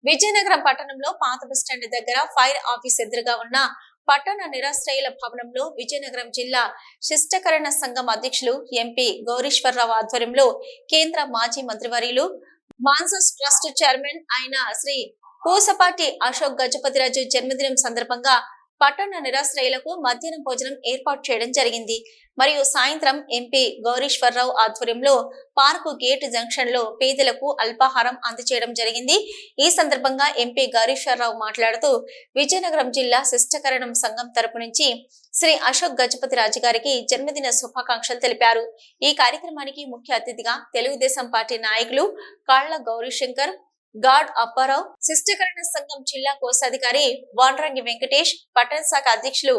విజయనగరం పట్టణంలో పాత బస్టాండ్ దగ్గర ఫైర్ ఆఫీస్ ఎదురుగా ఉన్న పట్టణ నిరాశ్రయుల భవనంలో విజయనగరం జిల్లా శిష్టకరణ సంఘం అధ్యక్షులు ఎంపీ గౌరీశ్వరరావు ఆధ్వర్యంలో కేంద్ర మాజీ మంత్రివర్యులు మాన్సస్ ట్రస్ట్ చైర్మన్ అయిన శ్రీ పూసపాటి అశోక్ గజపతిరాజు జన్మదినం సందర్భంగా పట్టణ నిరాశ్రయులకు మధ్యాహ్నం భోజనం ఏర్పాటు చేయడం జరిగింది. మరియు సాయంత్రం ఎంపీ గౌరీశ్వరరావు ఆధ్వర్యంలో పార్కు గేట్ జంక్షన్ లో పేదలకు అల్పాహారం అందజేయడం జరిగింది. ఈ సందర్భంగా ఎంపీ గౌరీశ్వరరావు మాట్లాడుతూ విజయనగరం జిల్లా శిష్టకరణం సంఘం తరపు నుంచి శ్రీ అశోక్ గజపతిరాజు గారికి జన్మదిన శుభాకాంక్షలు తెలిపారు. ఈ కార్యక్రమానికి ముఖ్య అతిథిగా తెలుగుదేశం పార్టీ నాయకులు కాళ్ల గౌరీశంకర్, గాడ్ అప్పారావు, శిష్టకరణ సంఘం జిల్లా కోశాధికారి వాన్రంగి వెంకటేష్, పట్టణ శాఖ అధ్యక్షులు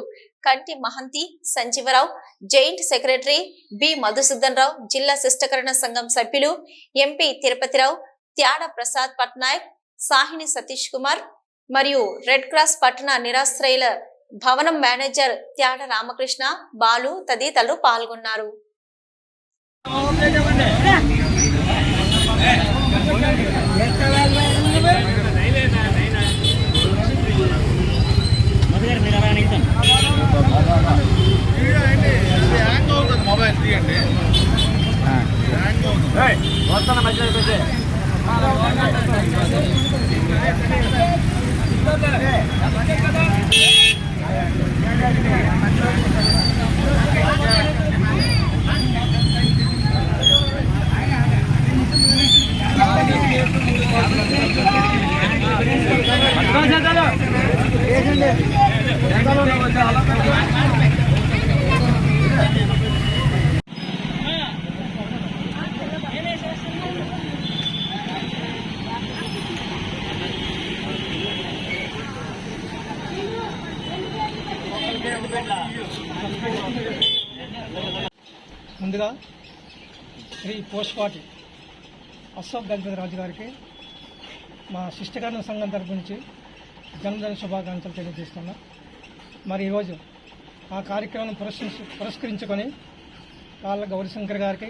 Kanti Mahanti Sanjeevarao, joint secretary B Madhusudan Rao, జిల్లా శిష్టకరణ సంఘం సభ్యులు ఎంపీ తిరుపతిరావు, త్యాడ ప్రసాద్ పట్నాయక్, సాహిని సతీష్ కుమార్ మరియు రెడ్ క్రాస్ పట్టణ నిరాశ్రయుల భవనం మేనేజర్ త్యాడ రామకృష్ణ, బాలు తదితరులు పాల్గొన్నారు. ముందుగా శ్రీ పూసపాటి అశోక్ గజపతిరాజు గారికి మా శిష్టకరణ సంఘం తరపు నుంచి జన్మదిన శుభాకాంక్షలు తెలియజేస్తున్నా. మరి ఈరోజు ఆ కార్యక్రమం పురస్కరించుకొని కాళ్ళ గౌరీశంకర్ గారికి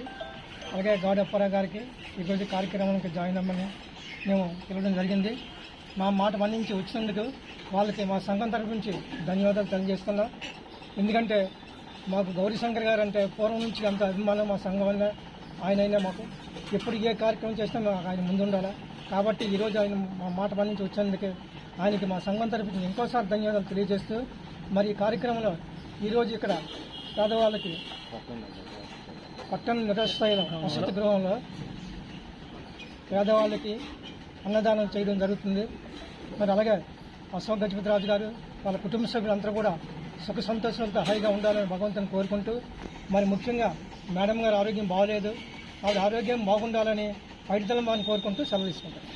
అలాగే గౌడప్పారావు గారికి ఈరోజు కార్యక్రమానికి జాయిన్ అవ్వమని మేము పిలవడం జరిగింది. మా మాట మన్నించి వచ్చినందుకు వాళ్ళకి మా సంఘం తరపు నుంచి ధన్యవాదాలు తెలియజేస్తున్నాం. ఎందుకంటే మాకు గౌరీశంకర్ గారు అంటే పూర్వం నుంచి అంత అభిమానం మా సంఘం వల్ల. ఆయనైనా మాకు ఎప్పుడు ఏ కార్యక్రమం చేసినా మాకు ఆయన ముందు ఉండాలి. కాబట్టి ఈరోజు ఆయన మా మాట మన్నించి వచ్చినందుకే ఆయనకి మా సంఘం తరపు నుంచి ఇంకోసారి ధన్యవాదాలు తెలియజేస్తూ, మరి ఈ కార్యక్రమంలో ఈరోజు ఇక్కడ పేదవాళ్ళకి పట్టణ నిరాశ్రయుల వసతి గృహంలో పేదవాళ్ళకి అన్నదానం చేయడం జరుగుతుంది. మరి అలాగే అశోక్ గజపతిరాజు గారు వాళ్ళ కుటుంబ సభ్యులందరూ కూడా సుఖ సంతోషాలతో హాయిగా ఉండాలని భగవంతుని కోరుకుంటూ, మరి ముఖ్యంగా మేడం గారు ఆరోగ్యం బాగోలేదు, ఆవిడ ఆరోగ్యం బాగుండాలని పైడితలం కోరుకుంటూ సెలవు తీసుకుంటారు.